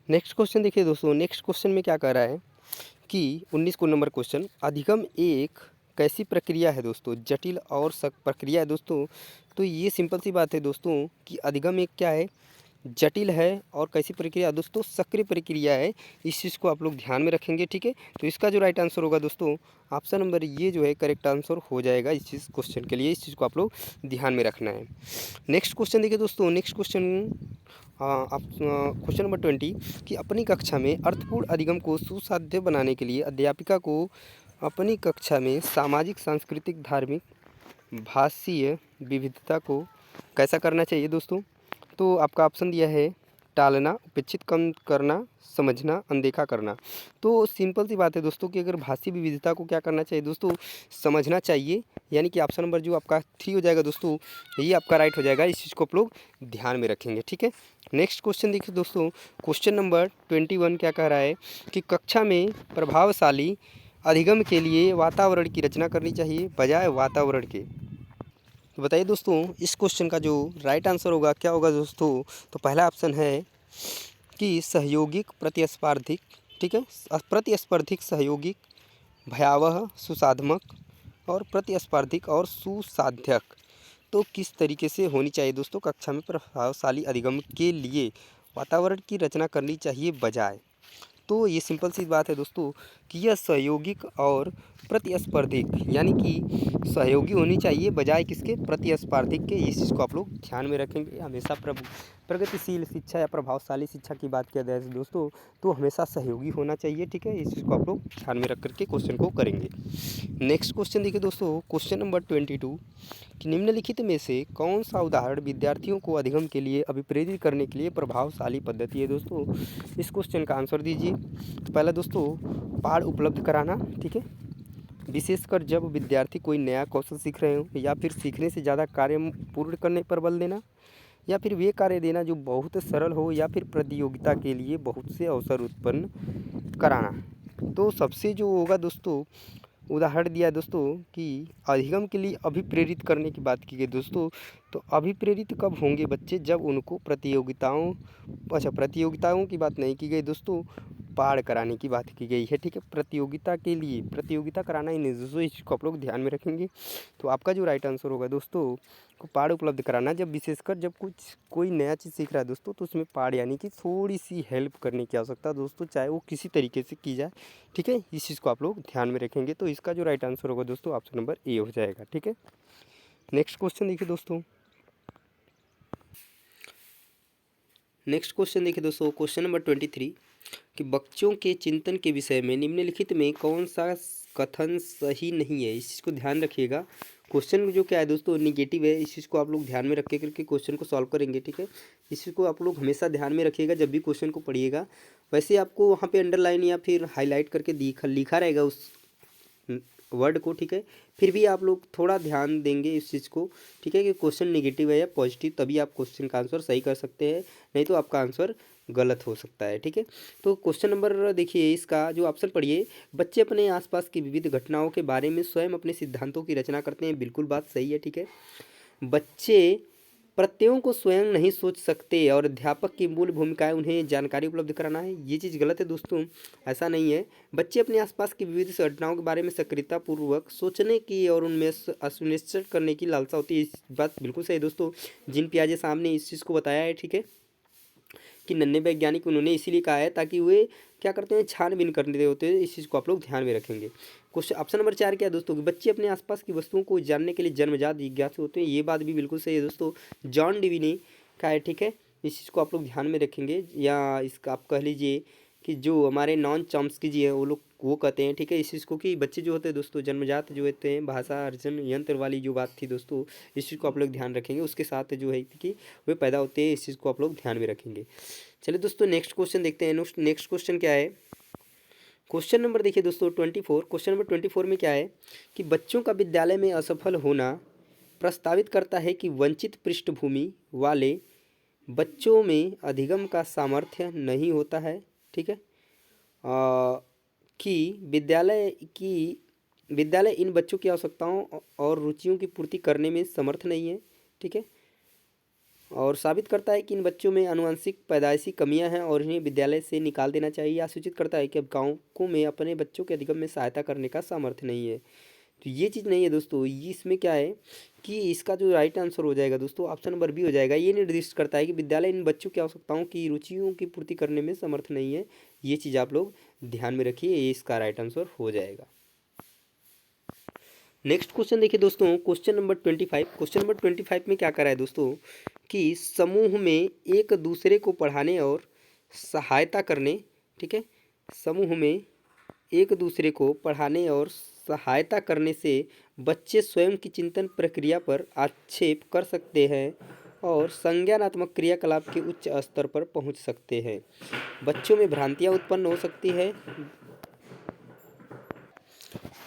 नेक्स्ट क्वेश्चन देखिए दोस्तों, नेक्स्ट क्वेश्चन में क्या कह रहा है कि 19 को नंबर क्वेश्चन, अधिगम एक कैसी प्रक्रिया है दोस्तों, जटिल और सख्त प्रक्रिया है दोस्तों। तो ये सिंपल सी बात है दोस्तों कि अधिगम एक क्या है, जटिल है और कैसी प्रक्रिया दोस्तों, सक्रिय प्रक्रिया है। इस चीज़ को आप लोग ध्यान में रखेंगे, ठीक है। तो इसका जो राइट आंसर होगा दोस्तों ऑप्शन नंबर ये जो है करेक्ट आंसर हो जाएगा इस चीज़ क्वेश्चन के लिए। इस चीज़ को आप लोग ध्यान में रखना है। नेक्स्ट क्वेश्चन देखिए दोस्तों, नेक्स्ट क्वेश्चन क्वेश्चन नंबर 20 कि अपनी कक्षा में अर्थपूर्ण अधिगम को सुसाध्य बनाने के लिए अध्यापिका को अपनी कक्षा में सामाजिक, सांस्कृतिक, धार्मिक, भाषीय विविधता को कैसा करना चाहिए दोस्तों। तो आपका ऑप्शन दिया है टालना, उपेक्षित, कम करना, समझना, अनदेखा करना। तो सिंपल सी बात है दोस्तों कि अगर भाषी विविधता को क्या करना चाहिए दोस्तों, समझना चाहिए। यानी कि ऑप्शन नंबर जो आपका 3 हो जाएगा दोस्तों, ये आपका राइट हो जाएगा। इस चीज़ को आप लोग ध्यान में रखेंगे, ठीक है। नेक्स्ट क्वेश्चन देखिए दोस्तों, क्वेश्चन नंबर 21 क्या कह रहा है कि कक्षा में प्रभावशाली अधिगम के लिए वातावरण की रचना करनी चाहिए बजाय वातावरण के। तो बताइए दोस्तों इस क्वेश्चन का जो राइट आंसर होगा क्या होगा दोस्तों। तो पहला ऑप्शन है कि सहयोगिक, प्रतिस्पर्धिक, ठीक है, प्रतिस्पर्धिक, सहयोगिक, भयावह, सुसाधमक और प्रतिस्पर्धिक और सुसाध्यक। तो किस तरीके से होनी चाहिए दोस्तों कक्षा में प्रभावशाली अधिगम के लिए वातावरण की रचना करनी चाहिए बजाय। तो ये सिंपल सी बात है दोस्तों कि यह सहयोगिक और प्रतिस्पर्धिक, यानी कि सहयोगी होनी चाहिए बजाय किसके, प्रतिस्पर्धिक के। इस चीज़ को आप लोग ध्यान में रखेंगे। हमेशा प्रगतिशील शिक्षा या प्रभावशाली शिक्षा की बात किया जाए दोस्तों तो हमेशा सहयोगी होना चाहिए, ठीक है। इस चीज़ को आप लोग ध्यान में रख करके क्वेश्चन को करेंगे। नेक्स्ट क्वेश्चन देखिए दोस्तों, क्वेश्चन नंबर 22 कि निम्नलिखित में से कौन सा उदाहरण विद्यार्थियों को अधिगम के लिए अभिप्रेरित करने के लिए प्रभावशाली पद्धति है दोस्तों। इस क्वेश्चन का आंसर दीजिए। तो पहला दोस्तों पाठ उपलब्ध कराना, ठीक है, विशेषकर जब विद्यार्थी कोई नया कौशल सीख रहे हो या फिर सीखने से ज़्यादा कार्य पूर्ण करने पर बल देना, या फिर वे कार्य देना जो बहुत सरल हो, या फिर प्रतियोगिता के लिए बहुत से अवसर उत्पन्न कराना। तो सबसे जो होगा दोस्तों उदाहरण दिया है दोस्तों कि अधिगम के लिए अभिप्रेरित करने की बात की गई दोस्तों। तो अभिप्रेरित कब होंगे बच्चे, जब उनको प्रतियोगिताओं की बात नहीं की गई दोस्तों, पाठ कराने की बात की गई है। ठीक है, प्रतियोगिता के लिए प्रतियोगिता कराना ही नहीं दोस्तों, इस चीज़ को आप लोग ध्यान में रखेंगे। तो आपका जो राइट आंसर होगा दोस्तों, को पाठ उपलब्ध कराना, जब विशेषकर जब कोई नया चीज़ सीख रहा है दोस्तों, तो उसमें पाठ यानी कि थोड़ी सी हेल्प करने की आवश्यकता है दोस्तों, चाहे वो किसी तरीके से की जाए। ठीक है, इस चीज़ को आप लोग ध्यान में रखेंगे। तो इसका जो राइट आंसर होगा दोस्तों, ऑप्शन नंबर ए हो जाएगा। ठीक है, नेक्स्ट क्वेश्चन देखिए दोस्तों। क्वेश्चन नंबर 23 कि बच्चों के चिंतन के विषय में निम्नलिखित में कौन सा कथन सही नहीं है, इस चीज़ को ध्यान रखिएगा। क्वेश्चन जो क्या है दोस्तों, निगेटिव है, इस चीज़ को आप लोग ध्यान में रख के करके क्वेश्चन को सॉल्व करेंगे। ठीक है, इस चीज़ को आप लोग हमेशा ध्यान में रखिएगा जब भी क्वेश्चन को पढ़िएगा। वैसे आपको वहाँ पे अंडरलाइन या फिर हाईलाइट करके लिखा रहेगा उस वर्ड को। ठीक है, फिर भी आप लोग थोड़ा ध्यान देंगे इस चीज़ को। ठीक है, कि क्वेश्चन नेगेटिव है या पॉजिटिव, तभी आप क्वेश्चन का आंसर सही कर सकते हैं, नहीं तो आपका आंसर गलत हो सकता है। ठीक है, तो क्वेश्चन नंबर देखिए, इसका जो ऑप्शन पढ़िए, बच्चे अपने आसपास की विविध घटनाओं के बारे में स्वयं अपने सिद्धांतों की रचना करते हैं। बिल्कुल बात सही है। ठीक है, बच्चे प्रत्ययों को स्वयं नहीं सोच सकते और अध्यापक की मूल भूमिका है उन्हें जानकारी उपलब्ध कराना है, ये चीज़ गलत है दोस्तों, ऐसा नहीं है। बच्चे अपने आसपास की विविध घटनाओं के बारे में सक्रियतापूर्वक सोचने की और उनमें सुनिश्चित करने की लालसा होती है, इस बात बिल्कुल सही है दोस्तों। जिन पियाजे साहब ने इस चीज़ को बताया है। ठीक है, कि नन्हे वैज्ञानिक उन्होंने इसीलिए कहा है ताकि वे क्या करते हैं, छानबीन करने होते हैं। इस चीज़ को आप लोग ध्यान में रखेंगे। क्वेश्चन ऑप्शन नंबर 4 क्या है दोस्तों, कि बच्चे अपने आसपास की वस्तुओं को जानने के लिए जन्मजात जिज्ञासु होते हैं, ये बात भी बिल्कुल सही है दोस्तों, जॉन डीवी ने कहा है। ठीक है, इस चीज़ को आप लोग ध्यान में रखेंगे। या इसका आप कह लीजिए कि जो हमारे नॉन चॉम्स्की जी हैं वो लोग वो कहते हैं। ठीक है, इस चीज़ को कि बच्चे जो होते हैं दोस्तों जन्मजात जो होते हैं, भाषा अर्जन यंत्र वाली जो बात थी दोस्तों, इस चीज़ को आप लोग ध्यान रखेंगे। उसके साथ जो है कि वे पैदा होते हैं, इस चीज़ को आप लोग ध्यान में रखेंगे। चलिए दोस्तों, नेक्स्ट क्वेश्चन देखते हैं। नेक्स्ट क्वेश्चन क्या है, क्वेश्चन नंबर देखिए दोस्तों 24। क्वेश्चन नंबर 24 में क्या है कि बच्चों का विद्यालय में असफल होना प्रस्तावित करता है कि वंचित पृष्ठभूमि वाले बच्चों में अधिगम का सामर्थ्य नहीं होता है। ठीक है, कि विद्यालय इन बच्चों की आवश्यकताओं और रुचियों की पूर्ति करने में समर्थ नहीं है। ठीक है, और साबित करता है कि इन बच्चों में आनुवंशिक पैदाइशी कमियां हैं और इन्हें विद्यालय से निकाल देना चाहिए। या सूचित करता है कि अब गाँवों में अपने बच्चों के अधिगम में सहायता करने का सामर्थ्य नहीं है। तो ये चीज़ नहीं है दोस्तों, ये इसमें क्या है कि इसका जो राइट आंसर हो जाएगा दोस्तों, ऑप्शन नंबर बी हो जाएगा। ये निर्दिष्ट करता है कि विद्यालय इन बच्चों की आवश्यकताओं की रुचियों की पूर्ति करने में समर्थ नहीं है। ये चीज़ आप लोग ध्यान में रखिए, ये इसका राइट आंसर हो जाएगा। नेक्स्ट क्वेश्चन देखिए दोस्तों, क्वेश्चन नंबर 25। क्वेश्चन नंबर 25 में क्या करा है दोस्तों, कि समूह में एक दूसरे को पढ़ाने और सहायता करने। ठीक है, समूह में एक दूसरे को पढ़ाने और सहायता करने से बच्चे स्वयं की चिंतन प्रक्रिया पर आक्षेप कर सकते हैं और संज्ञानात्मक क्रियाकलाप के उच्च स्तर पर पहुंच सकते हैं। बच्चों में भ्रांतियां उत्पन्न हो सकती है।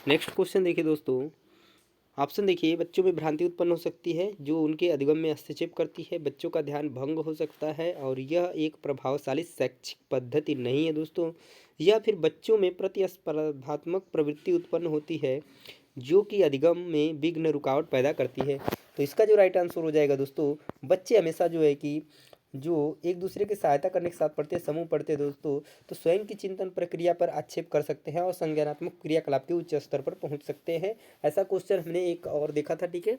नेक्स्ट क्वेश्चन देखिए दोस्तों, ऑप्शन देखिए, बच्चों में भ्रांति उत्पन्न हो सकती है जो उनके अधिगम में हस्तक्षेप करती है, बच्चों का ध्यान भंग हो सकता है, और यह एक प्रभावशाली शैक्षिक पद्धति नहीं है दोस्तों, या फिर बच्चों में प्रतिस्पर्धात्मक प्रवृत्ति उत्पन्न होती है जो कि अधिगम में विघ्न रुकावट पैदा करती है। तो इसका जो राइट आंसर हो जाएगा दोस्तों, बच्चे हमेशा जो है कि जो एक दूसरे की सहायता करने के साथ पढ़ते हैं, समूह पढ़ते हैं दोस्तों, तो स्वयं की चिंतन प्रक्रिया पर आक्षेप कर सकते हैं और संज्ञानात्मक क्रियाकलाप के उच्च स्तर पर पहुंच सकते हैं। ऐसा क्वेश्चन हमने एक और देखा था। ठीक है,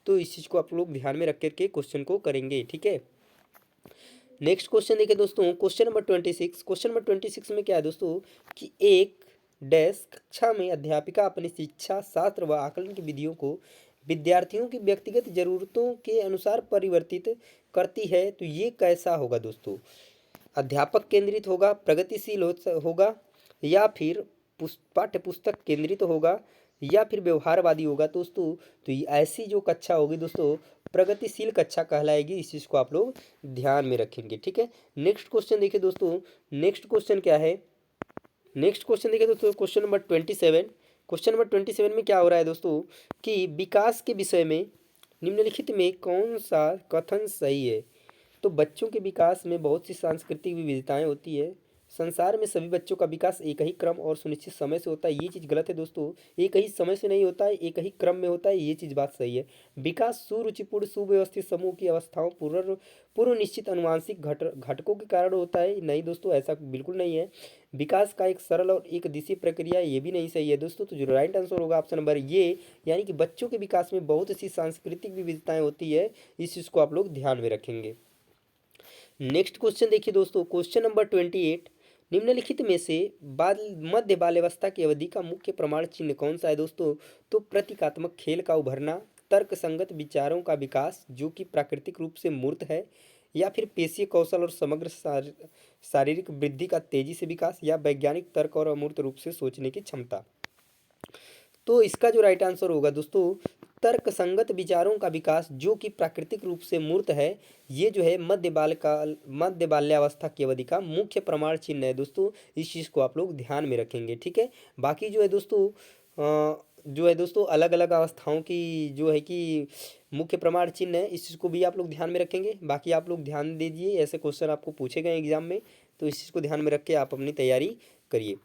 तो इस चीज़ को आप लोग ध्यान में रख करके क्वेश्चन को करेंगे। ठीक है, नेक्स्ट क्वेश्चन देखिए दोस्तों, क्वेश्चन नंबर 26। क्वेश्चन नंबर 26 में क्या है दोस्तों, कि एक डैश कक्षा में अध्यापिका अपनी शिक्षा शास्त्र व आकलन की विधियों को विद्यार्थियों की व्यक्तिगत जरूरतों के अनुसार परिवर्तित करती है। तो ये कैसा होगा दोस्तों, अध्यापक केंद्रित होगा, प्रगतिशील होगा, या फिर पाठ्य पुस्तक केंद्रित होगा, या फिर व्यवहारवादी होगा दोस्तों। तो ये ऐसी जो कक्षा होगी दोस्तों, प्रगतिशील कक्षा कहलाएगी। इस चीज़ को आप लोग ध्यान में रखेंगे। ठीक है, नेक्स्ट क्वेश्चन देखिए दोस्तों, नेक्स्ट क्वेश्चन क्या है, नेक्स्ट क्वेश्चन देखिए दोस्तों, क्वेश्चन नंबर 27। क्वेश्चन नंबर 27 में क्या हो रहा है दोस्तों, कि विकास के विषय में निम्नलिखित में कौन सा कथन सही है। तो बच्चों के विकास में बहुत सी सांस्कृतिक विविधताएं होती है, संसार में सभी बच्चों का विकास एक ही क्रम और सुनिश्चित समय से होता है, ये चीज़ गलत है दोस्तों। एक ही समय से नहीं होता है, एक ही क्रम में होता है, ये चीज़ बात सही है। विकास सुरुचिपूर्ण सुव्यवस्थित समूह की अवस्थाओं पूर्व पूर्व निश्चित अनुवांशिक घटकों के कारण होता है। नहीं दोस्तों, ऐसा बिल्कुल नहीं है। विकास का एक सरल और एक दिशी प्रक्रिया है, ये भी नहीं सही है दोस्तों। तो जो राइट आंसर होगा ऑप्शन नंबर ये, यानी कि बच्चों के विकास में बहुत सी सांस्कृतिक विविधताएं होती है, इस चीज़ को आप लोग ध्यान में रखेंगे। नेक्स्ट क्वेश्चन देखिए दोस्तों, क्वेश्चन नंबर 28। निम्नलिखित में से बाल मध्य बाल्यावस्था की अवधि का मुख्य प्रमाण चिन्ह कौन सा है दोस्तों? तो प्रतीकात्मक खेल का उभरना, तर्क संगत विचारों का विकास जो कि प्राकृतिक रूप से मूर्त है, या फिर पेशीय कौशल और समग्र शारीरिक वृद्धि का तेजी से विकास, या वैज्ञानिक तर्क और अमूर्त रूप से सोचने की क्षमता। तो इसका जो राइट आंसर होगा दोस्तों, तर्क संगत विचारों का विकास जो कि प्राकृतिक रूप से मूर्त है, ये जो है मध्य बाल्यावस्था की अवधि का मुख्य प्रमाण चिन्ह है दोस्तों। इस चीज़ को आप लोग ध्यान में रखेंगे, ठीक है। बाकी जो है दोस्तों अलग अलग अवस्थाओं की जो है कि मुख्य प्रमाण चिन्ह है, इस चीज़ को भी आप लोग ध्यान में रखेंगे। बाकी आप लोग ध्यान दीजिए, ऐसे क्वेश्चन आपको पूछे गए एग्जाम में, तो इस चीज़ को ध्यान में रख के आप अपनी तैयारी करिए,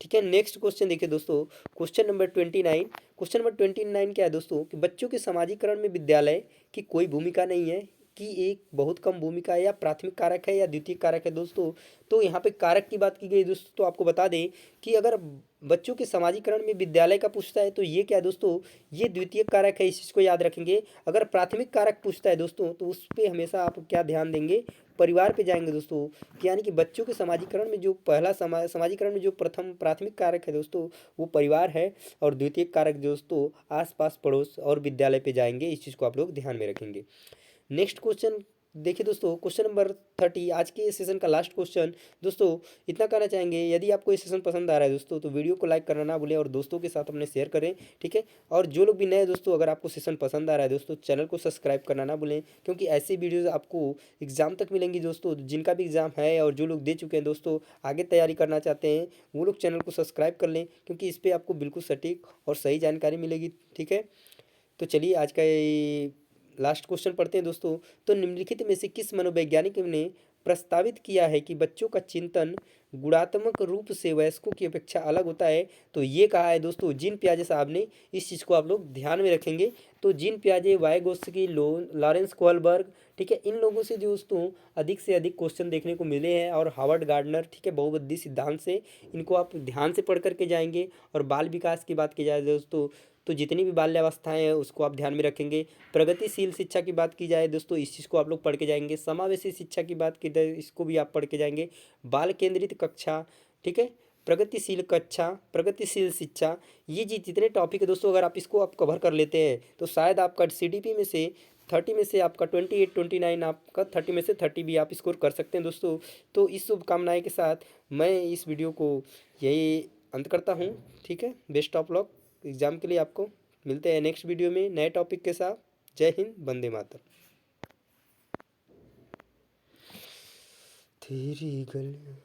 ठीक है। नेक्स्ट क्वेश्चन देखिए दोस्तों, क्वेश्चन नंबर 29। क्वेश्चन नंबर 29 क्या है दोस्तों कि बच्चों के समाजीकरण में विद्यालय की कोई भूमिका नहीं है, कि एक बहुत कम भूमिका है, या प्राथमिक कारक है, या द्वितीयक कारक है दोस्तों। तो यहाँ पे कारक की बात की गई दोस्तों, तो आपको बता दें कि अगर बच्चों के समाजीकरण में विद्यालय का पूछता है तो ये क्या है दोस्तों, ये द्वितीयक कारक है, इस चीज़ को याद रखेंगे। अगर प्राथमिक कारक पूछता है दोस्तों, तो उस पर हमेशा आप क्या ध्यान देंगे, परिवार पे जाएंगे दोस्तों। कि यानी कि बच्चों के समाजीकरण में जो पहला समाजीकरण में जो प्रथम प्राथमिक कारक है दोस्तों, वो परिवार है। और द्वितीयक कारक दोस्तों आसपास पड़ोस और विद्यालय पे जाएंगे, इस चीज़ को आप लोग ध्यान में रखेंगे। नेक्स्ट क्वेश्चन देखिए दोस्तों, क्वेश्चन नंबर 30, आज के सेशन का लास्ट क्वेश्चन दोस्तों। इतना कहना चाहेंगे, यदि आपको ये सेशन पसंद आ रहा है दोस्तों, तो वीडियो को लाइक करना ना भूलें और दोस्तों के साथ अपने शेयर करें, ठीक है। और जो लोग भी नए दोस्तों, अगर आपको सेशन पसंद आ रहा है दोस्तों, चैनल को सब्सक्राइब करना ना भूलें, क्योंकि ऐसी वीडियोज़ आपको एग्जाम तक मिलेंगी दोस्तों। जिनका भी एग्जाम है और जो लोग दे चुके हैं दोस्तों, आगे तैयारी करना चाहते हैं, वो लोग चैनल को सब्सक्राइब कर लें, क्योंकि इस पर आपको बिल्कुल सटीक और सही जानकारी मिलेगी, ठीक है। तो चलिए आज का ये लास्ट क्वेश्चन पढ़ते हैं दोस्तों। तो निम्नलिखित में से किस मनोवैज्ञानिक ने प्रस्तावित किया है कि बच्चों का चिंतन गुणात्मक रूप से वयस्कों की अपेक्षा अलग होता है? तो ये कहा है दोस्तों जीन पियाजे साहब ने, इस चीज़ को आप लोग ध्यान में रखेंगे। तो जीन पियाजे, वाइगोत्स्की, लॉरेंस कोहलबर्ग, ठीक है, इन लोगों से दोस्तों अधिक से अधिक क्वेश्चन देखने को मिले हैं, और हार्वर्ड गार्डनर, ठीक है, बहुबुद्धि सिद्धांत से इनको आप ध्यान से पढ़ करके जाएंगे। और बाल विकास की बात की जाए दोस्तों, तो जितनी भी बाल्यावस्थाएं हैं उसको आप ध्यान में रखेंगे। प्रगतिशील शिक्षा की बात की जाए दोस्तों, इस चीज़ को आप लोग पढ़ के जाएंगे। समावेशी शिक्षा की बात की जाए, इसको भी आप पढ़ के जाएंगे। बाल केंद्रित कक्षा, ठीक है, प्रगतिशील कक्षा, प्रगतिशील शिक्षा, ये जी जितने टॉपिक है दोस्तों, अगर आप इसको आप कवर कर लेते हैं तो शायद आपका सीडीपी में से 30 में से आपका 28 29, आपका 30 में से 30 भी आप स्कोर कर सकते हैं दोस्तों। तो इस शुभकामनाएं के साथ मैं इस वीडियो को यही अंत करता हूँ, ठीक है। बेस्ट ऑफ लक एग्ज़ाम के लिए आपको। मिलते हैं नेक्स्ट वीडियो में नए टॉपिक के साथ। जय हिंद, वंदे मातरम। तेरी गली